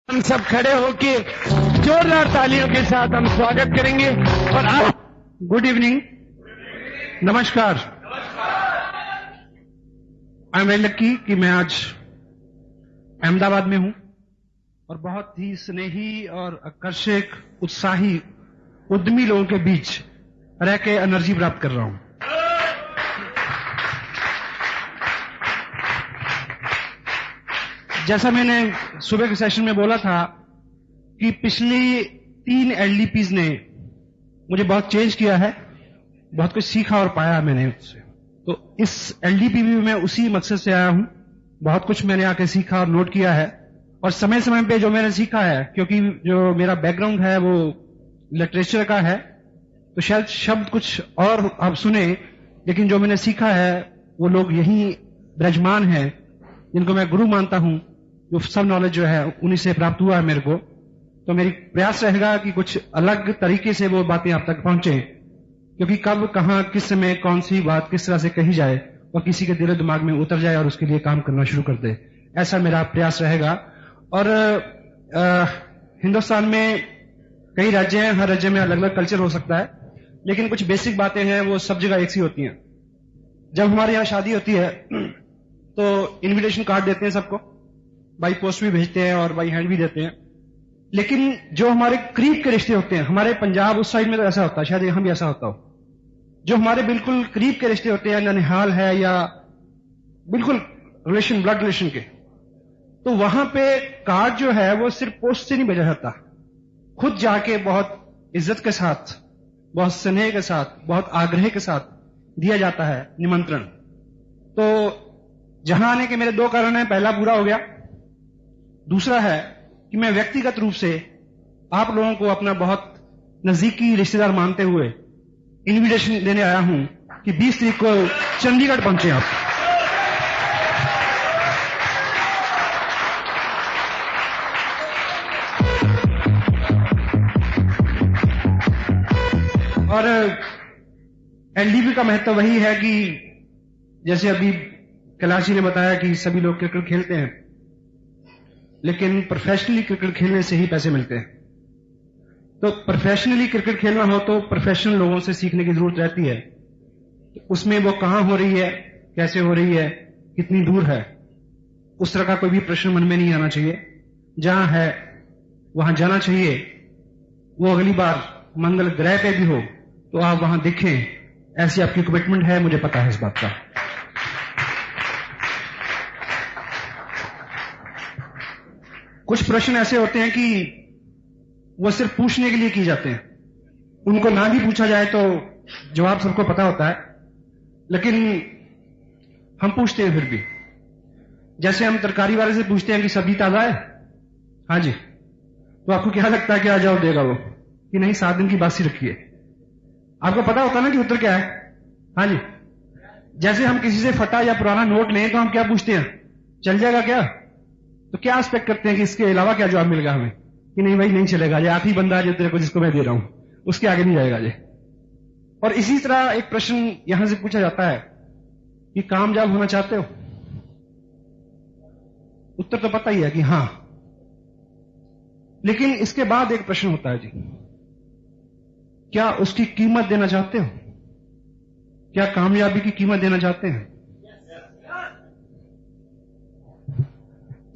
हम सब खड़े होके जोरदार तालियों के साथ हम स्वागत करेंगे। और आप गुड इवनिंग, नमस्कार। आई एम वेरी लकी कि मैं आज अहमदाबाद में हूं और बहुत ही स्नेही और आकर्षक, उत्साही, उद्यमी लोगों के बीच रह के एनर्जी प्राप्त कर रहा हूं। जैसा मैंने सुबह के सेशन में बोला था कि पिछली 3 एलडीपीज ने मुझे बहुत चेंज किया है, बहुत कुछ सीखा और पाया मैंने उससे। तो इस एलडीपी में मैं उसी मकसद से आया हूं। बहुत कुछ मैंने आके सीखा और नोट किया है, और समय समय पे जो मैंने सीखा है, क्योंकि जो मेरा बैकग्राउंड है वो लिटरेचर का है, तो शायद शब्द कुछ और आप सुने, लेकिन जो मैंने सीखा है वो लोग यही विराजमान हैं जिनको मैं गुरु मानता हूं। जो सब नॉलेज जो है उन्हीं से प्राप्त हुआ है मेरे को। तो मेरी प्रयास रहेगा कि कुछ अलग तरीके से वो बातें आप तक पहुंचे, क्योंकि कब, कहां, किस समय कौन सी बात किस तरह से कही जाए और किसी के दिल दिमाग में उतर जाए और उसके लिए काम करना शुरू कर दे, ऐसा मेरा प्रयास रहेगा। और हिंदुस्तान में कई राज्य हैं, हर राज्य में अलग अलग कल्चर हो सकता है, लेकिन कुछ बेसिक बातें हैं वो सब जगह एक सी होती हैं। जब हमारे यहाँ शादी होती है तो इनविटेशन कार्ड देते हैं सबको, बाई पोस्ट भी भेजते हैं और बाई हैंड भी देते हैं। लेकिन जो हमारे करीब के रिश्ते होते हैं, हमारे पंजाब उस साइड में तो ऐसा होता है, शायद यहां भी ऐसा होता हो, जो हमारे बिल्कुल करीब के रिश्ते होते हैं, ननिहाल है या बिल्कुल रिलेशन, ब्लड रिलेशन के, तो वहां पे कार्ड जो है वो सिर्फ पोस्ट से नहीं भेजा जाता, खुद जाके बहुत इज्जत के साथ, बहुत स्नेह के साथ, बहुत आग्रह के साथ दिया जाता है निमंत्रण। तो जहां आने के मेरे 2 कारण हैं। पहला पूरा हो गया, दूसरा है कि मैं व्यक्तिगत रूप से आप लोगों को अपना बहुत नजदीकी रिश्तेदार मानते हुए इनविटेशन देने आया हूं कि 20 तारीख को चंडीगढ़ पहुंचे आप। और एलडीपी का महत्व वही है कि जैसे अभी कैलाश जी ने बताया कि सभी लोग क्रिकेट खेलते हैं, लेकिन प्रोफेशनली क्रिकेट खेलने से ही पैसे मिलते हैं। तो प्रोफेशनली क्रिकेट खेलना हो तो प्रोफेशनल लोगों से सीखने की जरूरत रहती है। उसमें वो कहां हो रही है, कैसे हो रही है, कितनी दूर है, उस तरह का कोई भी प्रश्न मन में नहीं आना चाहिए। जहां है वहां जाना चाहिए। वो अगली बार मंगल ग्रह पे भी हो तो आप वहां दिखें, ऐसी आपकी कमिटमेंट है, मुझे पता है इस बात का। कुछ प्रश्न ऐसे होते हैं कि वो सिर्फ पूछने के लिए किए जाते हैं, उनको ना भी पूछा जाए तो जवाब सबको पता होता है, लेकिन हम पूछते हैं फिर भी। जैसे हम तरकारी वाले से पूछते हैं कि सब्जी ताजा है, हाँ जी, तो आपको क्या लगता है क्या जवाब देगा वो कि नहीं 7 दिन की बासी रखी है? आपको पता होता ना कि उत्तर क्या है, हाँ जी। जैसे हम किसी से फटा या पुराना नोट लें तो हम क्या पूछते हैं, चल जाएगा क्या? तो क्या एक्सपेक्ट करते हैं कि इसके अलावा क्या जवाब मिलेगा हमें कि नहीं भाई नहीं चलेगा, ये आखिरी बंदा जो तेरे को जिसको मैं दे रहा हूं, उसके आगे नहीं जाएगा ये। और इसी तरह एक प्रश्न यहां से पूछा जाता है कि कामयाब होना चाहते हो? उत्तर तो पता ही है कि हां, लेकिन इसके बाद एक प्रश्न होता है जी, क्या उसकी कीमत देना चाहते हो? क्या कामयाबी की कीमत देना चाहते हैं?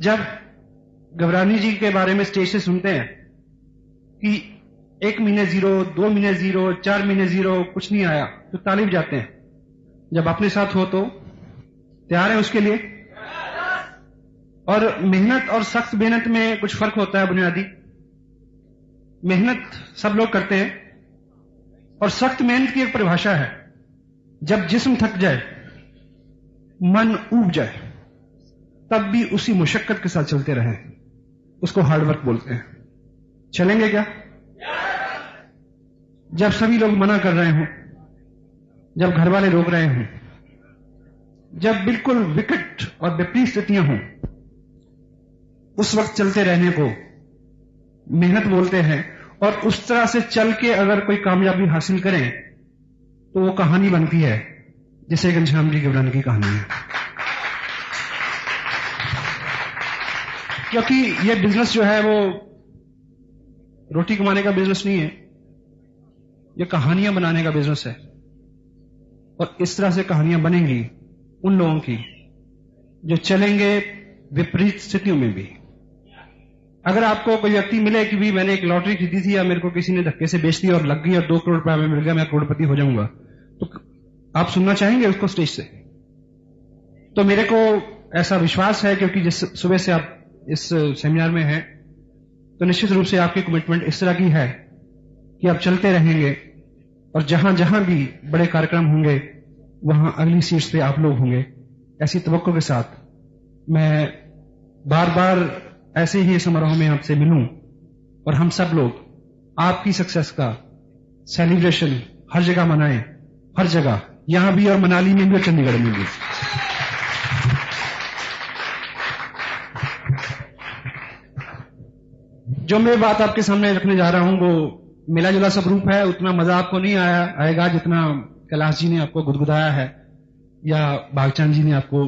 जब घबरानी जी के बारे में स्टेज से सुनते हैं कि 1 महीने 0, 2 महीने 0, 4 महीने 0, कुछ नहीं आया, तो ताली बजाते हैं। जब अपने साथ हो तो तैयार है उसके लिए। और मेहनत और सख्त मेहनत में कुछ फर्क होता है बुनियादी। मेहनत सब लोग करते हैं और सख्त मेहनत की एक परिभाषा है, जब जिस्म थक जाए, मन ऊब जाए, तब भी उसी मुशक्कत के साथ चलते रहें, उसको हार्डवर्क बोलते हैं। चलेंगे क्या? जब सभी लोग मना कर रहे हों, जब घर वाले रोक रहे हों, जब बिल्कुल विकट और विपरीत स्थितियां हों, उस वक्त चलते रहने को मेहनत बोलते हैं। और उस तरह से चल के अगर कोई कामयाबी हासिल करें तो वो कहानी बनती है, जैसे घनश्याम जी घबराने की कहानी है। क्योंकि ये बिजनेस जो है वो रोटी कमाने का बिजनेस नहीं है, ये कहानियां बनाने का बिजनेस है। और इस तरह से कहानियां बनेंगी उन लोगों की जो चलेंगे विपरीत स्थितियों में भी। अगर आपको कोई व्यक्ति मिले कि भी मैंने एक लॉटरी खरीदी थी या मेरे को किसी ने धक्के से बेच दी और लग गई और 2 करोड़ रुपया में मिल गया, मैं करोड़पति हो जाऊंगा, तो आप सुनना चाहेंगे उसको स्टेज से? तो मेरे को ऐसा विश्वास है, क्योंकि जिस सुबह से आप इस सेमिनार में हैं, तो निश्चित रूप से आपकी कमिटमेंट इस तरह की है कि आप चलते रहेंगे और जहां जहां भी बड़े कार्यक्रम होंगे वहां अगली सीट्स पे आप लोग होंगे। ऐसी तवक्को के साथ मैं बार बार ऐसे ही समारोह में आपसे मिलूं और हम सब लोग आपकी सक्सेस का सेलिब्रेशन हर जगह मनाएं, हर जगह, यहां भी और मनाली में भी और चंडीगढ़ में भी। जो मैं बात आपके सामने रखने जा रहा हूं वो मिला जुला सब रूप है। उतना मजा आपको नहीं आएगा जितना कैलाश जी ने आपको गुदगुदाया है या भागचंद जी ने आपको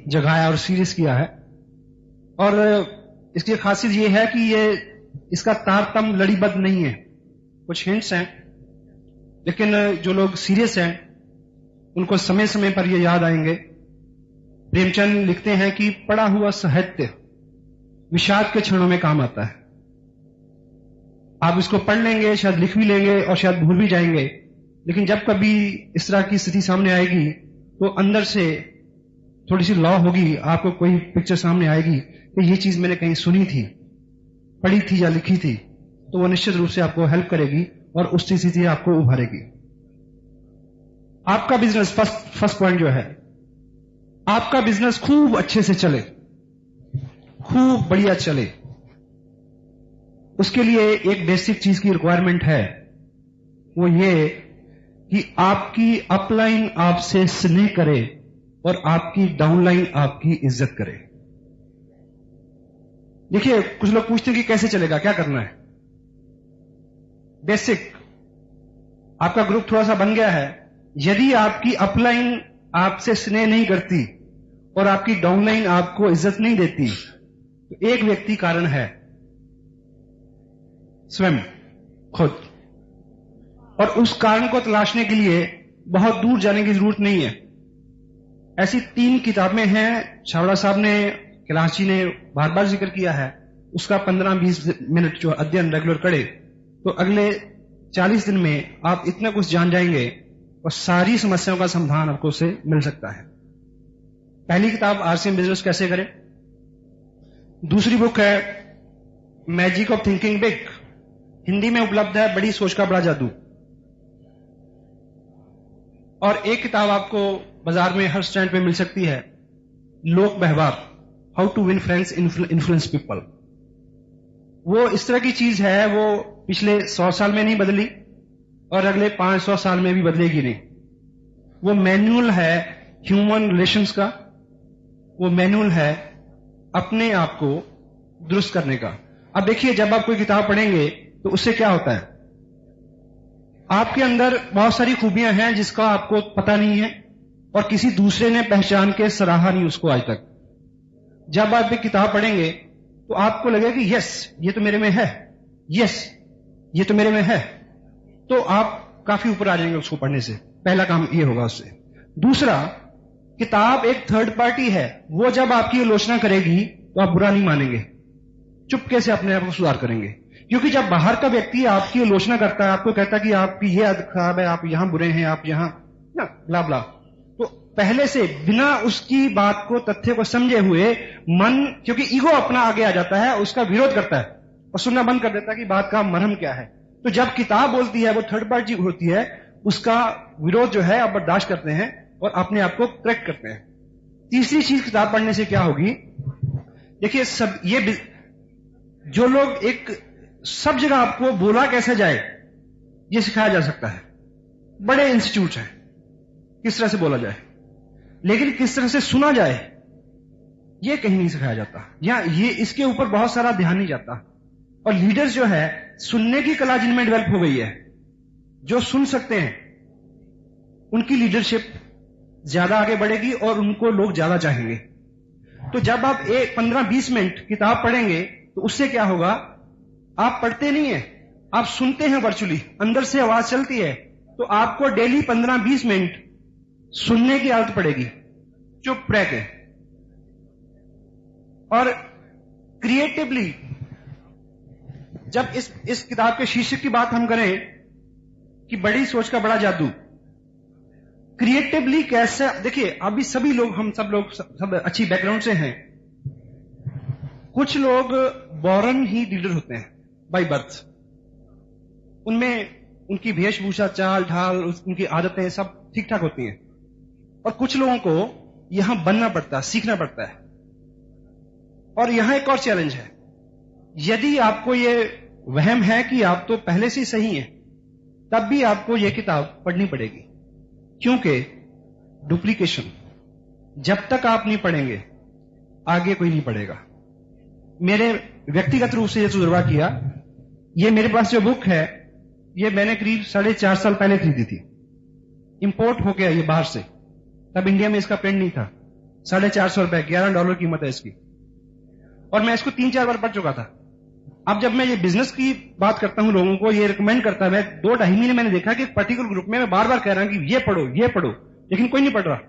जगाया और सीरियस किया है। और इसकी खासियत ये है कि ये इसका तारतम्य लड़ीबद्ध नहीं है, कुछ हिंट्स हैं, लेकिन जो लोग सीरियस हैं उनको समय समय पर ये याद आएंगे। प्रेमचंद लिखते हैं कि पढ़ा हुआ साहित्य विषाद के क्षणों में काम आता है। आप इसको पढ़ लेंगे, शायद लिख भी लेंगे और शायद भूल भी जाएंगे, लेकिन जब कभी इस तरह की स्थिति सामने आएगी तो अंदर से थोड़ी सी लॉ होगी, आपको कोई पिक्चर सामने आएगी कि ये चीज मैंने कहीं सुनी थी, पढ़ी थी या लिखी थी, तो वो निश्चित रूप से आपको हेल्प करेगी और उस स्थिति से आपको उभारेगी। आपका बिजनेस, फर्स्ट पॉइंट जो है, आपका बिजनेस खूब अच्छे से चले, खूब बढ़िया चले, उसके लिए एक बेसिक चीज की रिक्वायरमेंट है, वो ये कि आपकी अपलाइन आपसे स्नेह करे और आपकी डाउनलाइन आपकी इज्जत करे। देखिए, कुछ लोग पूछते हैं कि कैसे चलेगा, क्या करना है। बेसिक, आपका ग्रुप थोड़ा सा बन गया है, यदि आपकी अपलाइन आपसे स्नेह नहीं करती और आपकी डाउनलाइन आपको इज्जत नहीं देती, तो एक व्यक्ति कारण है, स्वयं, खुद। और उस कारण को तलाशने के लिए बहुत दूर जाने की जरूरत नहीं है। ऐसी 3 किताबें हैं, छावड़ा साहब ने, कैलाश जी ने बार बार जिक्र किया है, उसका 15-20 मिनट जो अध्ययन रेगुलर करे तो अगले 40 दिन में आप इतना कुछ जान जाएंगे और सारी समस्याओं का समाधान आपको उसे मिल सकता है। पहली किताब आरसीएम बिजनेस कैसे करें, दूसरी बुक है magic of thinking big, Hindi में उपलब्ध है, बड़ी सोच का बड़ा जादू। और एक किताब आपको बाजार में हर स्टैंड पे मिल सकती है, Lok Vyavahar, how to win friends, influence people. वो इस तरह की चीज है, वो पिछले 100 साल में नहीं बदली और अगले 500 साल में भी बदलेगी नहीं। वो मैनुअल है ह्यूमन रिलेशंस का, वो मैनुअल है अपने आप को दुरुस्त करने का। अब देखिए, जब आप कोई किताब पढ़ेंगे तो उससे क्या होता है, आपके अंदर बहुत सारी खूबियां हैं जिसका आपको पता नहीं है और किसी दूसरे ने पहचान के सराहा नहीं उसको आज तक। जब आप एक किताब पढ़ेंगे तो आपको लगेगा कि यस, ये तो मेरे में है, यस, ये तो मेरे में है, तो आप काफी ऊपर आ जाएंगे उसको पढ़ने से। पहला काम ये होगा उससे। दूसरा, किताब एक थर्ड पार्टी है, वो जब आपकी आलोचना करेगी तो आप बुरा नहीं मानेंगे, चुपके से अपने आप को सुधार करेंगे। क्योंकि जब बाहर का व्यक्ति आपकी आलोचना करता है, आपको कहता है कि आपकी ये आदत खराब है, आप यहां बुरे हैं, आप यहां ना ब्ला ब्ला, तो पहले से बिना उसकी बात को, तथ्य को समझे हुए मन, क्योंकि ईगो अपना आगे आ जाता है, उसका विरोध करता है और सुनना बंद कर देता है कि बात का मरहम क्या है। तो जब किताब बोलती है, वो थर्ड पार्टी होती है, उसका विरोध जो है आप बर्दाश्त करते हैं और अपने आप को करेक्ट करते हैं। तीसरी चीज किताब पढ़ने से क्या होगी, देखिए, सब ये जो लोग एक सब जगह आपको बोला कैसे जाए ये सिखाया जा सकता है, बड़े इंस्टीट्यूट हैं किस तरह से बोला जाए, लेकिन किस तरह से सुना जाए ये कहीं नहीं सिखाया जाता, या ये इसके ऊपर बहुत सारा ध्यान नहीं जाता। और लीडर्स जो है, सुनने की कला जिनमें डेवलप हो गई है, जो सुन सकते हैं, उनकी लीडरशिप ज्यादा आगे बढ़ेगी और उनको लोग ज्यादा चाहेंगे। तो जब आप 15-20 मिनट किताब पढ़ेंगे तो उससे क्या होगा, आप पढ़ते नहीं है, आप सुनते हैं वर्चुअली, अंदर से आवाज चलती है, तो आपको डेली 15-20 मिनट सुनने की आदत पड़ेगी, चुप रह के। और क्रिएटिवली, जब इस किताब के शीर्षक की बात हम करें कि बड़ी सोच का बड़ा जादू, क्रिएटिवली कैसे, देखिए अभी सभी लोग, हम सब लोग सब अच्छी बैकग्राउंड से हैं। कुछ लोग बॉर्न ही लीडर होते हैं बाय बर्थ, उनमें उनकी वेशभूषा, चाल ढाल, उनकी आदतें सब ठीक ठाक होती हैं। और कुछ लोगों को यहां बनना पड़ता है, सीखना पड़ता है। और यहां एक और चैलेंज है, यदि आपको ये वहम है कि आप तो पहले से सही हैं, तब भी आपको यह किताब पढ़नी पड़ेगी, क्योंकि डुप्लीकेशन, जब तक आप नहीं पढ़ेंगे आगे कोई नहीं पढ़ेगा। मेरे व्यक्तिगत रूप से यह तजुर्बा किया, ये मेरे पास जो बुक है ये मैंने करीब 4.5 साल पहले खरीदी थी, इंपोर्ट हो गया ये बाहर से, तब इंडिया में इसका प्रिंट नहीं था। 450 रुपए, $11 कीमत है इसकी, और मैं इसको 3-4 बार पढ़ चुका था। अब जब मैं ये बिजनेस की बात करता हूं, लोगों को ये रिकमेंड करता है, मैं 2-2.5 महीने मैंने देखा कि पर्टिकुलर ग्रुप में मैं बार बार कह रहा हूं कि ये पढ़ो, लेकिन कोई नहीं पढ़ रहा।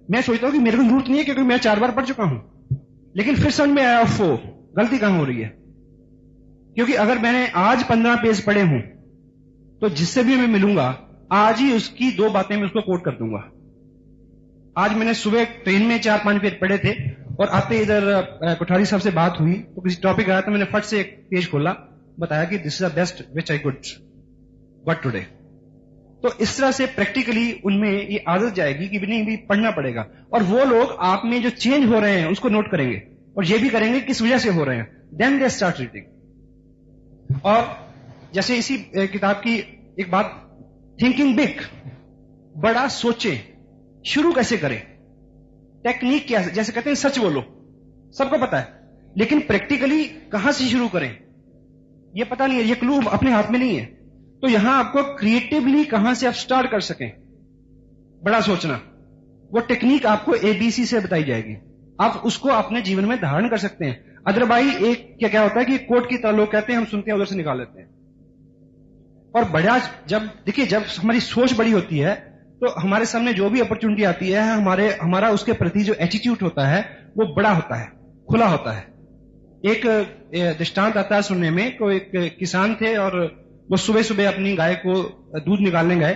मैं सोचता हूं कि मेरे को जरूरत नहीं है, क्योंकि मैं 4 बार पढ़ चुका हूं। लेकिन फिर समझ में आया, गलती कहां हो रही है। क्योंकि अगर मैंने आज 15 पेज पढ़े हूं, तो जिससे भी मैं मिलूंगा आज ही उसकी 2 बातें मैं उसको कोट कर दूंगा। आज मैंने सुबह ट्रेन में 4-5 पेज पढ़े थे, और आते इधर कोठारी साहब से बात हुई तो किसी टॉपिक आया, तो मैंने फट से एक पेज खोला, बताया कि this is the best which I could got today. तो इस तरह से प्रैक्टिकली उनमें ये आदत जाएगी कि नहीं भी पढ़ना पड़ेगा। और वो लोग आप में जो चेंज हो रहे हैं उसको नोट करेंगे, और ये भी करेंगे किस वजह से हो रहे हैं, देन दे स्टार्ट रीडिंग। और जैसे इसी किताब की एक बात, थिंकिंग बिग, बड़ा सोचें, शुरू कैसे करें, टेक्निक क्या है। जैसे कहते हैं सच बोलो, सबको पता है, लेकिन प्रैक्टिकली कहां से शुरू करें ये पता नहीं है, ये क्लू अपने हाथ में नहीं है। तो यहां आपको क्रिएटिवली कहां से आप स्टार्ट कर सकें बड़ा सोचना, वो टेक्निक आपको ABC से बताई जाएगी, आप उसको अपने जीवन में धारण कर सकते हैं। अदरवाइज एक क्या होता है कि कोट की तरह लोग कहते हैं, हम सुनते हैं उधर से निकाल लेते हैं। और बड़ा, जब देखिए जब हमारी सोच बड़ी होती है तो हमारे सामने जो भी अपॉर्चुनिटी आती है, हमारा उसके प्रति जो एटीट्यूड होता है वो बड़ा होता है, खुला होता है। एक दृष्टांत आता है सुनने में, को एक किसान थे और वो सुबह सुबह अपनी गाय को दूध निकालने गए,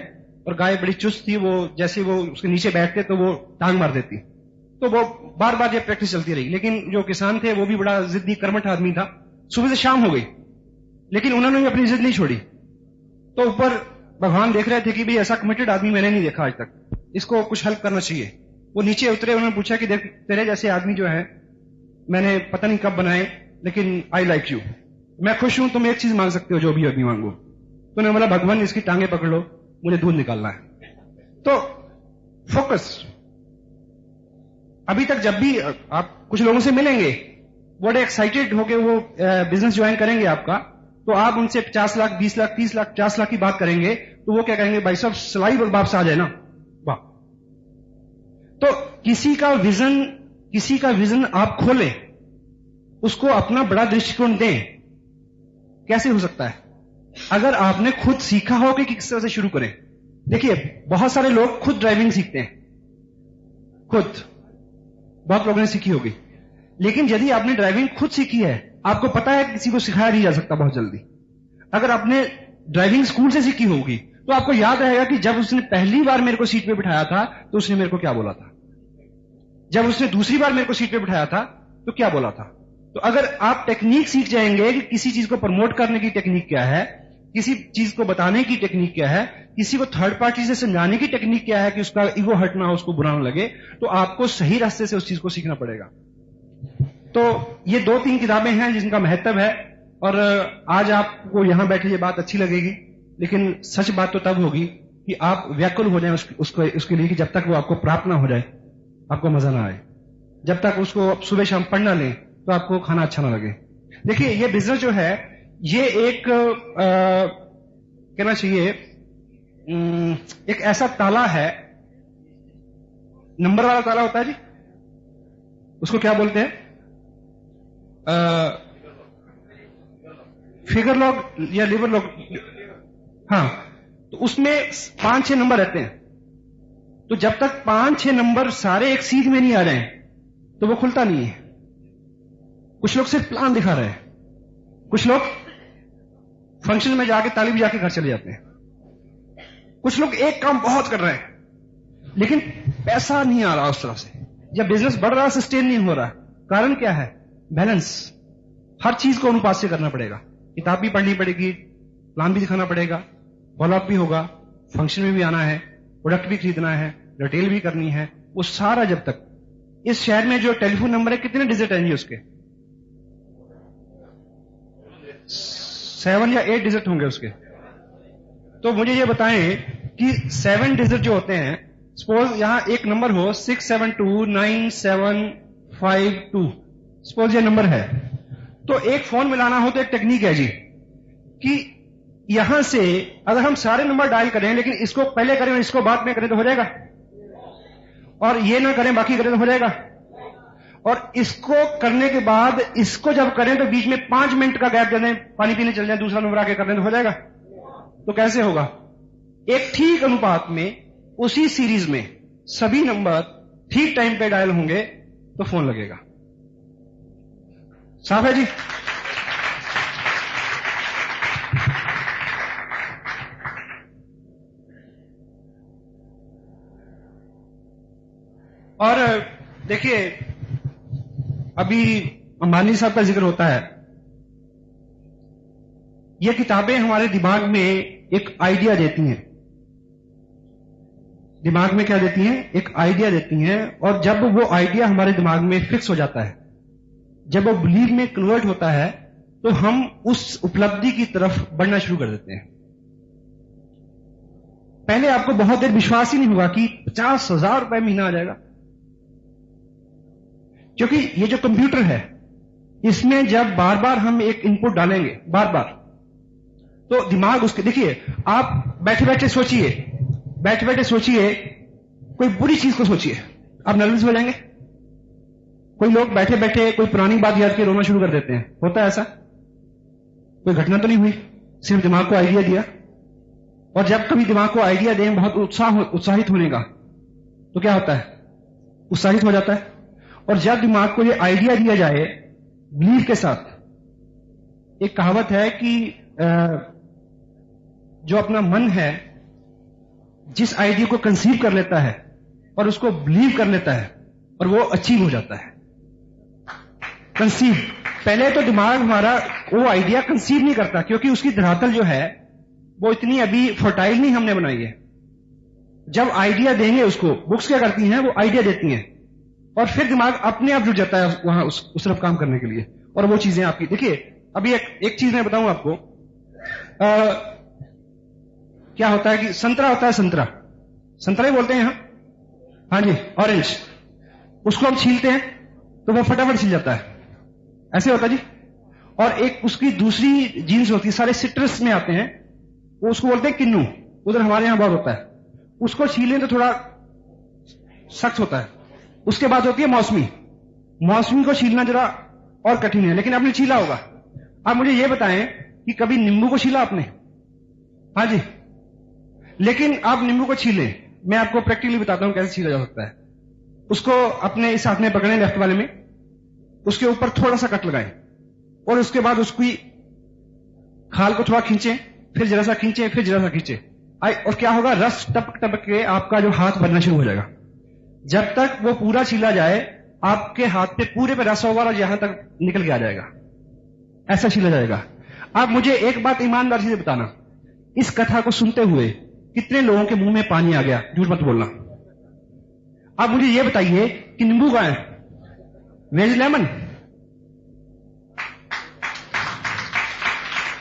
और गाय बड़ी चुस्त थी, वो जैसे वो उसके नीचे बैठते तो वो टांग मार देती। तो वो बार बार ये प्रैक्टिस चलती रही। लेकिन जो किसान थे वो भी बड़ा जिद्दी कर्मठ आदमी था। सुबह से शाम हो गई, लेकिन उन्होंने भी अपनी जिद नहीं छोड़ी। तो ऊपर भगवान देख रहे थे कि भाई ऐसा कमिटेड आदमी मैंने नहीं देखा आज तक, इसको कुछ हेल्प करना चाहिए। वो नीचे उतरे, उन्होंने पूछा कि देख तेरे जैसे आदमी जो है मैंने पता नहीं कब बनाए, लेकिन आई लाइक यू, मैं खुश हूं, तुम एक चीज मांग सकते हो, जो भी अभी मांगो। तो उन्होंने बोला भगवान इसकी टांगे पकड़ लो, मुझे दूध निकालना है। तो फोकस। अभी तक जब भी आप कुछ लोगों से मिलेंगे, बड़े एक्साइटेड होके वो बिजनेस ज्वाइन करेंगे आपका, तो आप उनसे 50 लाख, 20 लाख, 30 लाख, 50 लाख की बात करेंगे, तो वो क्या कहेंगे, भाई साहब सिलाई वापस आ जाए ना, वाह। तो किसी का विजन आप खोलें, उसको अपना बड़ा दृष्टिकोण दें। कैसे हो सकता है? अगर आपने खुद सीखा हो कि किस तरह से शुरू करें। देखिए बहुत सारे लोग खुद ड्राइविंग सीखते हैं, खुद बहुत लोगों ने सीखी होगी, लेकिन यदि आपने ड्राइविंग खुद सीखी है, आपको पता है किसी को सिखाया नहीं जा सकता बहुत जल्दी। अगर आपने ड्राइविंग स्कूल से सीखी होगी तो आपको याद रहेगा कि जब उसने पहली बार मेरे को सीट पे बिठाया था तो उसने मेरे को क्या बोला था, जब उसने दूसरी बार मेरे को सीट पे बिठाया था तो क्या बोला था। तो अगर आप टेक्निक सीख जाएंगे कि किसी चीज को प्रमोट करने की टेक्निक क्या है, किसी चीज को बताने की टेक्निक क्या है, किसी को थर्ड पार्टी से समझाने की टेक्निक क्या है कि उसका ईगो हर्ट ना हो, उसको बुरा ना लगे, तो आपको सही रास्ते से उस चीज को सीखना पड़ेगा। तो ये 2-3 किताबें हैं जिनका महत्व है, और आज आपको यहां बैठे ये बात अच्छी लगेगी, लेकिन सच बात तो तब होगी कि आप व्याकुल हो जाए उसके लिए, कि जब तक वो आपको प्राप्त ना हो जाए आपको मजा ना आए। जब तक उसको सुबह शाम पढ़ ना लें तो आपको खाना अच्छा ना लगे। देखिए ये बिजनेस जो है ये एक कहना चाहिए एक ऐसा ताला है, नंबर वाला ताला होता है जी, उसको क्या बोलते हैं, फिगर लॉग या लिवर लॉग, हाँ, तो उसमें 5-6 नंबर रहते हैं। तो जब तक 5-6 नंबर सारे एक सीध में नहीं आ रहे हैं तो वो खुलता नहीं है। कुछ लोग सिर्फ प्लान दिखा रहे हैं, कुछ लोग फंक्शन में जाके ताली बजा के घर चले जाते हैं, कुछ लोग एक काम बहुत कर रहे हैं लेकिन पैसा नहीं आ रहा उस तरह से, या बिजनेस बढ़ रहा सस्टेन नहीं हो रहा। कारण क्या है? बैलेंस। हर चीज को अनुपात से करना पड़ेगा। किताब भी पढ़नी पड़ेगी, प्लान भी दिखाना पड़ेगा, फॉलोअप भी होगा, फंक्शन में भी आना है, प्रोडक्ट भी खरीदना है, रिटेल भी करनी है। वो सारा जब तक इस शहर में जो टेलीफोन नंबर है, कितने डिजिट हैं जी उसके? 7 या 8 डिजिट होंगे उसके। तो मुझे ये बताएं कि 7 डिजिट जो होते हैं, सपोज यहां एक नंबर हो 67297552, सपोज ये नंबर है, तो एक फोन मिलाना हो तो एक टेक्निक है जी कि यहां से अगर हम सारे नंबर डायल करें लेकिन इसको पहले करें और इसको बाद में करें तो हो जाएगा, और ये ना करें बाकी करें तो हो जाएगा, और इसको करने के बाद इसको जब करें तो बीच में 5 मिनट का गैप दे दें, पानी पीने चल जाए, दूसरा नंबर आके कर दें तो हो जाएगा। तो कैसे होगा? एक ठीक अनुपात में उसी सीरीज में सभी नंबर ठीक टाइम पे डायल होंगे तो फोन लगेगा। साफ है जी? और देखिए, अभी अंबानी साहब का जिक्र होता है। ये किताबें हमारे दिमाग में एक आइडिया देती हैं। दिमाग में क्या देती हैं? एक आइडिया देती हैं, और जब वो आइडिया हमारे दिमाग में फिक्स हो जाता है, जब वो बिलीव में कन्वर्ट होता है, तो हम उस उपलब्धि की तरफ बढ़ना शुरू कर देते हैं। पहले आपको बहुत देर विश्वास ही नहीं होगा कि 50,000 रुपए महीना आ जाएगा, क्योंकि ये जो कंप्यूटर है, इसमें जब बार बार हम एक इनपुट डालेंगे बार बार, तो दिमाग उसके, देखिए आप बैठे बैठे सोचिए, कोई बुरी चीज को सोचिए, आप नर्वस हो जाएंगे। कोई लोग बैठे बैठे कोई पुरानी बात याद के रोना शुरू कर देते हैं, होता है ऐसा? कोई घटना तो नहीं हुई, सिर्फ दिमाग को आइडिया दिया। और जब कभी दिमाग को आइडिया दें बहुत उत्साहित होने का, तो क्या होता है? उत्साहित हो जाता है। और जब दिमाग को ये आइडिया दिया जाए बिलीव के साथ, एक कहावत है कि जो अपना मन है जिस आइडिया को कंसीव कर लेता है और उसको बिलीव कर लेता है, और वो अचीव हो जाता है। कंसीव, पहले तो दिमाग हमारा वो आइडिया कंसीव नहीं करता, क्योंकि उसकी धरातल जो है वो इतनी अभी फर्टाइल नहीं हमने बनाई है। जब आइडिया देंगे उसको, बुक्स क्या करती हैं? वो आइडिया देती हैं, और फिर दिमाग अपने आप जुट जाता है वहां उस तरफ काम करने के लिए, और वो चीजें आपकी, देखिए अभी एक चीज मैं बताऊं आपको। क्या होता है कि संतरा होता है, संतरा ही बोलते हैं यहां, हाँ जी, ऑरेंज, उसको हम छीलते हैं तो वो फटाफट छिल जाता है, ऐसे होता है जी। और एक उसकी दूसरी जीन्स होती है, सारे सिट्रस में आते हैं, वो उसको बोलते हैं किन्नू, उधर हमारे यहां बहुत होता है। उसको छीलें तो थोड़ा सख्त होता है। उसके बाद होती है मौसमी को छीलना जरा और कठिन है, लेकिन आपने छीला होगा। आप मुझे यह बताएं कि कभी नींबू को छीला आपने? हाँ जी, लेकिन आप नींबू को छीलें, मैं आपको प्रैक्टिकली बताता हूं कैसे छीला जा सकता है। उसको अपने इस हाथ में पकड़ें, लेफ्ट वाले में, उसके ऊपर थोड़ा सा कट लगाएं, और उसके बाद उसकी खाल को थोड़ा खींचें, फिर जरा सा खींचें, फिर जरा सा खींचें, और क्या होगा? रस टपक टपक के आपका जो हाथ बनना शुरू हो जाएगा। जब तक वो पूरा छीला जाए, आपके हाथ पे पूरे पे रस होगा और यहां तक निकल के आ जाएगा, ऐसा छीला जाएगा। आप मुझे एक बात ईमानदारी से बताना, इस कथा को सुनते हुए कितने लोगों के मुंह में पानी आ गया? झूठ मत बोलना। आप मुझे यह बताइए कि नींबू कहां है? Where's lemon.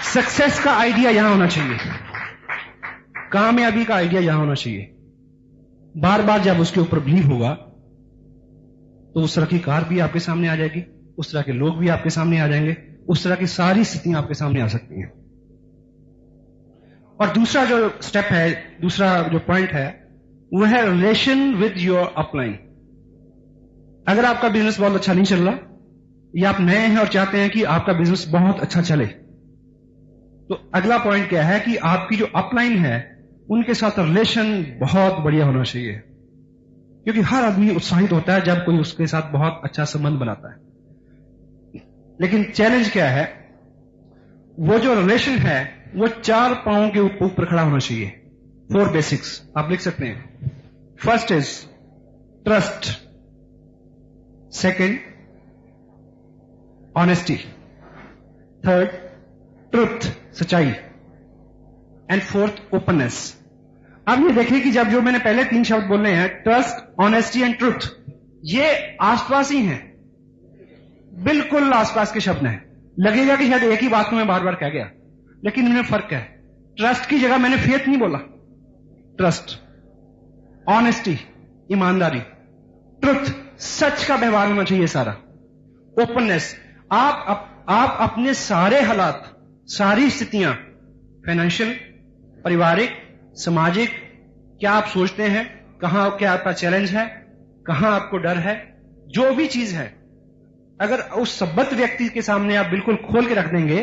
सक्सेस का आइडिया यहां होना चाहिए, कामयाबी का आइडिया यहां होना चाहिए। बार बार जब उसके ऊपर बिलीव होगा तो उस तरह की कार भी आपके सामने आ जाएगी, उस तरह के लोग भी आपके सामने आ जाएंगे, उस तरह की सारी स्थितियां आपके सामने आ सकती हैं। और दूसरा जो स्टेप है, दूसरा जो पॉइंट है, वो है रिलेशन विद योर अपलाइन। अगर आपका बिजनेस बहुत अच्छा नहीं चल रहा, या आप नए हैं और चाहते हैं कि आपका बिजनेस बहुत अच्छा चले, तो अगला पॉइंट क्या है कि आपकी जो अपलाइन है उनके साथ रिलेशन बहुत बढ़िया होना चाहिए, क्योंकि हर आदमी उत्साहित होता है जब कोई उसके साथ बहुत अच्छा संबंध बनाता है। लेकिन चैलेंज क्या है, वो जो रिलेशन है वो 4 पांवों के ऊपर खड़ा होना चाहिए। 4 बेसिक्स आप लिख सकते हैं। First is trust, second honesty, third truth, सच्चाई, एंड फोर्थ ओपननेस। अब ये देखिए कि जब जो मैंने पहले 3 शब्द बोले हैं, ट्रस्ट, ऑनेस्टी एंड ट्रुथ, ये आसपास ही हैं, बिल्कुल आसपास के शब्द हैं। लगेगा कि शायद एक ही बात को मैं बार बार कह गया, लेकिन इनमें फर्क है। ट्रस्ट की जगह मैंने फेथ नहीं बोला, ट्रस्ट, ऑनेस्टी ईमानदारी, ट्रुथ सच का व्यवहार होना चाहिए सारा, ओपननेस आप अपने सारे हालात, सारी स्थितियां, फाइनेंशियल, पारिवारिक, सामाजिक, क्या आप सोचते हैं, कहां क्या आपका चैलेंज है, कहां आपको डर है, जो भी चीज है, अगर उस सब्बत व्यक्ति के सामने आप बिल्कुल खोल के रख देंगे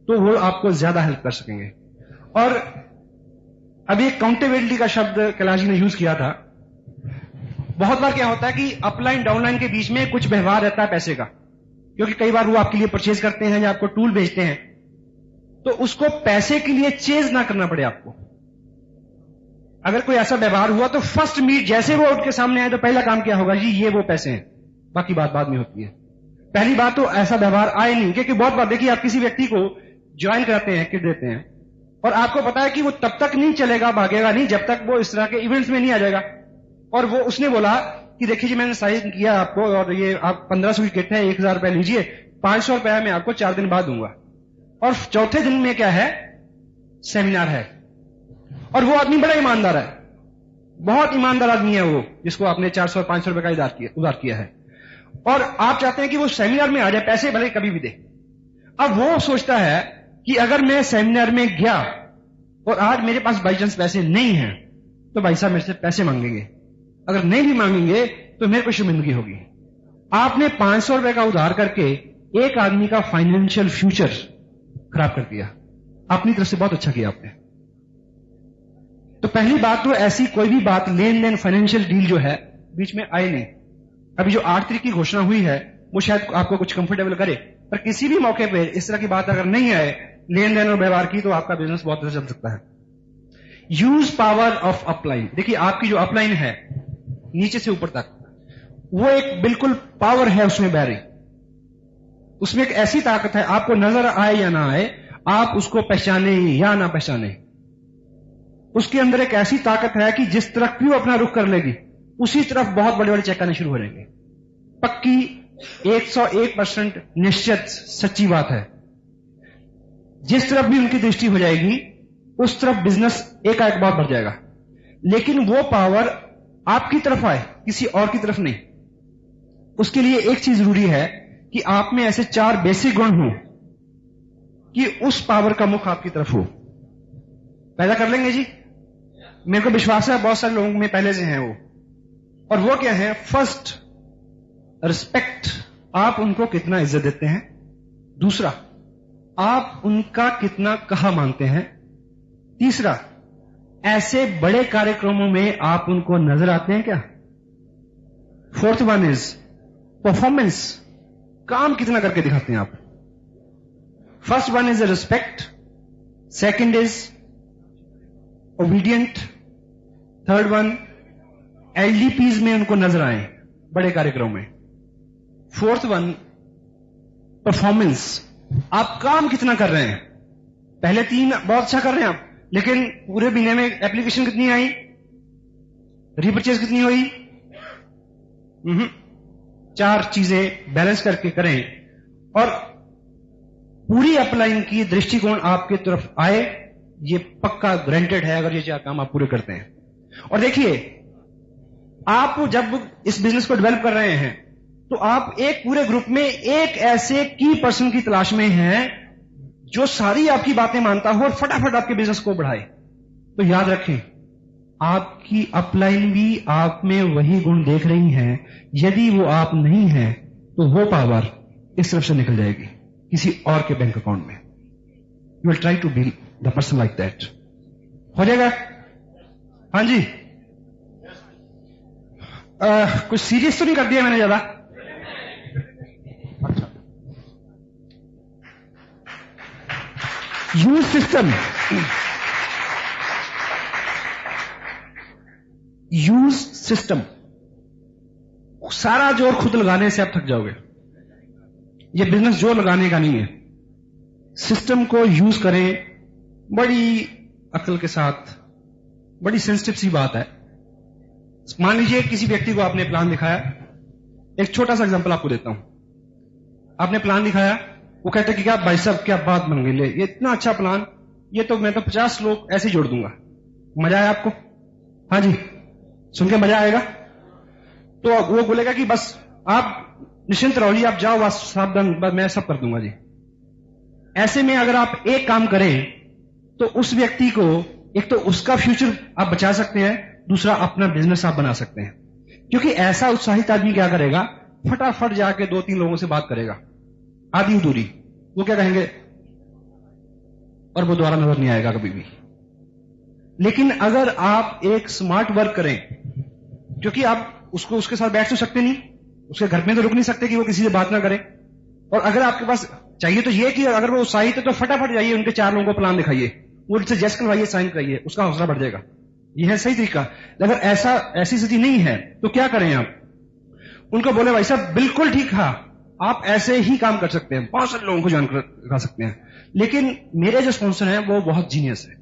तो वो आपको ज्यादा हेल्प कर सकेंगे। और अभी अकाउंटेबिलिटी का शब्द कैलाश जी ने यूज किया था। बहुत बार क्या होता है कि अपलाइन डाउनलाइन के बीच में कुछ व्यवहार रहता है पैसे का, क्योंकि कई बार वो आपके लिए परचेज करते हैं या आपको टूल भेजते हैं, तो उसको पैसे के लिए चेज ना करना पड़े आपको। अगर कोई ऐसा व्यवहार हुआ तो फर्स्ट मीट जैसे वो उठ के सामने आए तो पहला काम क्या होगा, जी ये वो पैसे हैं, बाकी बात बाद में होती है। पहली बात तो ऐसा व्यवहार आए नहीं, क्योंकि बहुत बार देखिए आप किसी व्यक्ति को ज्वाइन कराते हैं, किट देते हैं, और आपको पता है कि वो तब तक नहीं चलेगा, भागेगा नहीं जब तक वो इस तरह के इवेंट्स में नहीं आ जाएगा। और वो उसने बोला कि देखिए जी मैंने साइन किया आपको, और ये आप 1500 की किट है, 1000 रुपया लीजिए, 500 रुपया मैं आपको 4 दिन बाद दूंगा। और चौथे दिन में क्या है, सेमिनार है, और वो आदमी बड़ा ईमानदार है, बहुत ईमानदार आदमी है वो, जिसको आपने 400 और 500 रुपए का उधार किया है, और आप चाहते हैं कि वो सेमिनार में आ जाए, पैसे भले कभी भी दे। अब वो सोचता है कि अगर मैं सेमिनार में गया और आज मेरे पास बाई चांस पैसे नहीं हैं, तो भाई साहब मेरे से पैसे मांगेंगे, अगर नहीं भी मांगेंगे तो मेरे को शर्मिंदगी होगी। आपने 500 रुपए का उधार करके एक आदमी का फाइनेंशियल फ्यूचर खराब कर दिया। अपनी तरफ से बहुत अच्छा किया आपने। तो पहली बात तो ऐसी कोई भी बात, लेन देन, फाइनेंशियल डील जो है बीच में आए नहीं। अभी जो 8 तारीख की घोषणा हुई है वो शायद आपको कुछ कंफर्टेबल करे, पर किसी भी मौके पे इस तरह की बात अगर नहीं आए लेन देन और व्यवहार की, तो आपका बिजनेस बहुत अच्छा चल सकता है। Use power of upline. देखिए आपकी जो अपलाइन है नीचे से ऊपर तक, वो एक बिल्कुल पावर है उसमें बह रही, उसमें एक ऐसी ताकत है, आपको नजर आए या ना आए, आप उसको पहचाने या ना पहचाने, उसके अंदर एक ऐसी ताकत है कि जिस तरफ भी वो अपना रुख कर लेगी उसी तरफ बहुत बड़े बड़े चेक आने शुरू हो जाएंगे। पक्की 101% निश्चित सच्ची बात है। जिस तरफ भी उनकी दृष्टि हो जाएगी उस तरफ बिजनेस एकाएक बहुत बढ़ जाएगा। लेकिन वो पावर आपकी तरफ आए, किसी और की तरफ नहीं। उसके लिए एक चीज जरूरी है कि आप में ऐसे 4 बेसिक गुण हों कि उस पावर का मुख आपकी तरफ हो। पैदा कर लेंगे जी, मेरे को विश्वास है बहुत सारे लोगों में पहले से हैं वो। और वो क्या है? फर्स्ट, रिस्पेक्ट, आप उनको कितना इज्जत देते हैं। दूसरा, आप उनका कितना कहा मानते हैं। तीसरा, ऐसे बड़े कार्यक्रमों में आप उनको नजर आते हैं क्या। फोर्थ वन इज परफॉर्मेंस, काम कितना करके दिखाते हैं आप। First one is respect, second is obedient, third one LDPs में उनको नजर आए बड़े कार्यक्रम में। फोर्थ वन परफॉर्मेंस, आप काम कितना कर रहे हैं। पहले 3 बहुत अच्छा कर रहे हैं आप, लेकिन पूरे महीने में एप्लीकेशन कितनी आई, रीपरचेज कितनी हुई। 4 चीजें बैलेंस करके करें और पूरी अपलाइन की दृष्टिकोण आपके तरफ आए, ये पक्का ग्रांटेड है अगर ये 4 काम आप पूरे करते हैं। और देखिए, आप जब इस बिजनेस को डेवलप कर रहे हैं तो आप एक पूरे ग्रुप में एक ऐसे की पर्सन की तलाश में हैं जो सारी आपकी बातें मानता हो और फटाफट आपके बिजनेस को बढ़ाए। तो याद रखें, आपकी अपलाइन भी आप में वही गुण देख रही है। यदि वो आप नहीं है तो वो पावर इस तरफ से निकल जाएगी किसी और के बैंक अकाउंट में। You will try to be the person like that. हो जाएगा? हाँ जी। कुछ सीरियस तो नहीं कर दिया मैंने ज्यादा? अच्छा। Use system. Use system. सारा जोर खुद लगाने से आप थक जाओगे। ये बिजनेस जोर लगाने का नहीं है। सिस्टम को यूज करें बड़ी अक्ल के साथ। बड़ी सेंसिटिव सी बात है। मान लीजिए किसी व्यक्ति को आपने प्लान दिखाया। एक छोटा सा एग्जांपल आपको देता हूं। आपने प्लान दिखाया, वो कहते कि क्या भाई साहब क्या बात बन गई, ले ये इतना अच्छा प्लान, ये तो मैं तो 50 लोग ऐसे ही जोड़ दूंगा। मजा आया आपको? हाँ जी, सुन के मजा आएगा? तो वो बोलेगा कि बस आप निश्चिंत रहो जी, आप जाओ, बस सावधान, बस मैं सब कर दूंगा जी। ऐसे में अगर आप एक काम करें तो उस व्यक्ति को एक तो उसका फ्यूचर आप बचा सकते हैं, दूसरा अपना बिजनेस आप बना सकते हैं। क्योंकि ऐसा उत्साहित आदमी क्या करेगा, फटाफट जाके 2-3 लोगों से बात करेगा आधी अधूरी, वो क्या कहेंगे और वो दोबारा नजर नहीं आएगा कभी भी। लेकिन अगर आप एक स्मार्ट वर्क करें, क्योंकि आप उसको उसके साथ बैठ तो सकते नहीं, उसके घर में तो रुक नहीं सकते कि वो किसी से बात ना करे। और अगर आपके पास चाहिए तो ये कि अगर वो उत्साहित है तो फटाफट जाइए उनके 4 लोगों को प्लान दिखाइए, वो उनसे जस्ट करवाइए, साइन कराइए, उसका हौसला बढ़ जाएगा। यह है सही तरीका। अगर ऐसी स्थिति नहीं है तो क्या करें आप? उनको बोले भाई साहब बिल्कुल ठीक है, आप ऐसे ही काम कर सकते हैं, 5 लोगों को ज्वाइन करा सकते हैं। लेकिन मेरे जो स्पॉन्सर हैं वो बहुत जीनियस है।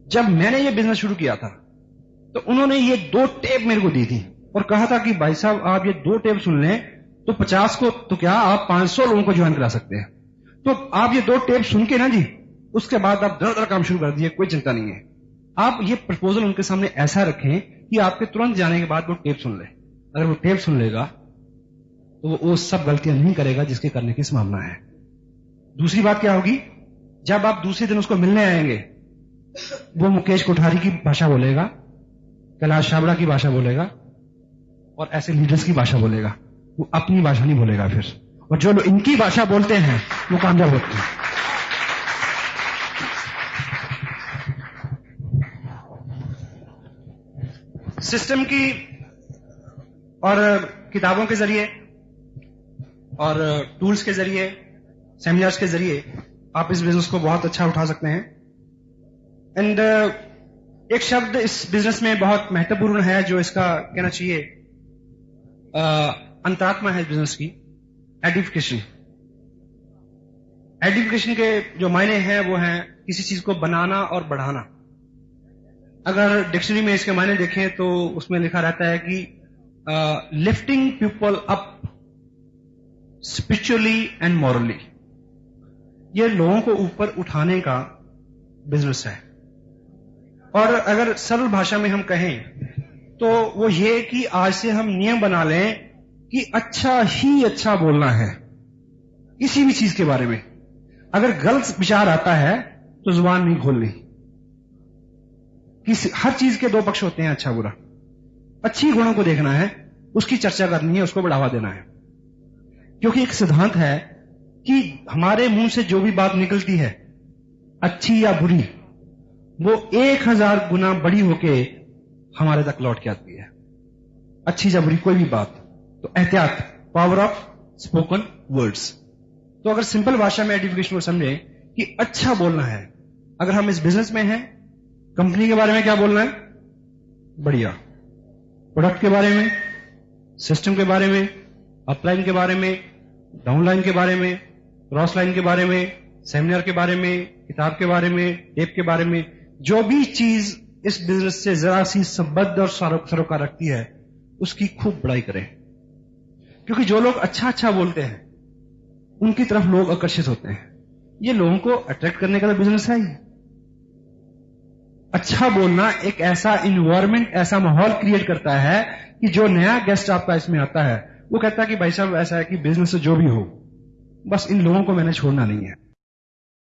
जब मैंने ये बिजनेस शुरू किया था तो उन्होंने ये 2 टेप मेरे को दी थी और कहा था कि भाई साहब आप ये 2 टेप सुन लें तो 50 को तो क्या आप 500 लोगों को ज्वाइन करा सकते हैं। तो आप ये 2 टेप सुन के ना जी, उसके बाद आप दर काम शुरू कर दिए, कोई चिंता नहीं है। आप ये प्रपोजल उनके सामने ऐसा रखें कि आपके तुरंत जाने के बाद वो टेप सुन ले। अगर वो टेप सुन लेगा तो वो सब गलतियां नहीं करेगा जिसके करने की संभावना है। दूसरी बात क्या होगी, जब आप दूसरे दिन उसको मिलने आएंगे, वो मुकेश कोठारी की भाषा बोलेगा, कैलाश छाबड़ा की भाषा बोलेगा और ऐसे लीडर्स की भाषा बोलेगा। वो अपनी भाषा नहीं बोलेगा फिर। और जो लोग इनकी भाषा बोलते हैं वो कामयाब होते हैं। सिस्टम की और किताबों के जरिए और टूल्स के जरिए, सेमिनार्स के जरिए आप इस बिजनेस को बहुत अच्छा उठा सकते हैं। एंड एक शब्द इस बिजनेस में बहुत महत्वपूर्ण है जो इसका कहना चाहिए अंतरात्मा है इस बिजनेस की, एडिफिकेशन। एडिफिकेशन के जो मायने हैं वो हैं किसी चीज को बनाना और बढ़ाना। अगर डिक्शनरी में इसके मायने देखें तो उसमें लिखा रहता है कि lifting people up spiritually and morally. ये लोगों को ऊपर उठाने का बिजनेस है। और अगर सरल भाषा में हम कहें तो वो ये कि आज से हम नियम बना लें कि अच्छा ही अच्छा बोलना है किसी भी चीज के बारे में। अगर गलत विचार आता है तो जुबान नहीं खोलनी। हर चीज के 2 पक्ष होते हैं, अच्छा बुरा। अच्छी गुणों को देखना है, उसकी चर्चा करनी है, उसको बढ़ावा देना है। क्योंकि एक सिद्धांत है कि हमारे मुंह से जो भी बात निकलती है, अच्छी या बुरी, वो 1000 गुना बड़ी होके हमारे तक लौट के आती है। अच्छी या बुरी कोई भी बात। तो एहतियात, पावर ऑफ स्पोकन वर्ड्स। तो अगर सिंपल भाषा में एडिफिकेशन को समझे कि अच्छा बोलना है। अगर हम इस बिजनेस में हैं, कंपनी के बारे में क्या बोलना है? बढ़िया। प्रोडक्ट के बारे में, सिस्टम के बारे में, अपलाइन के बारे में, डाउनलाइन के बारे में, क्रॉस लाइन के बारे में, सेमिनार के बारे में, किताब के बारे में, टेप के बारे में, जो भी चीज इस बिजनेस से जरा सी संबद्ध और सरोकार रखती है उसकी खूब बड़ाई करें। क्योंकि जो लोग अच्छा अच्छा बोलते हैं उनकी तरफ लोग आकर्षित होते हैं। ये लोगों को अट्रैक्ट करने का तो बिजनेस है ही। अच्छा बोलना एक ऐसा इन्वायरमेंट, ऐसा माहौल क्रिएट करता है कि जो नया गेस्ट आपका इसमें आता है वो कहता है कि भाई साहब ऐसा है कि बिजनेस से जो भी हो, बस इन लोगों को मैंने छोड़ना नहीं है।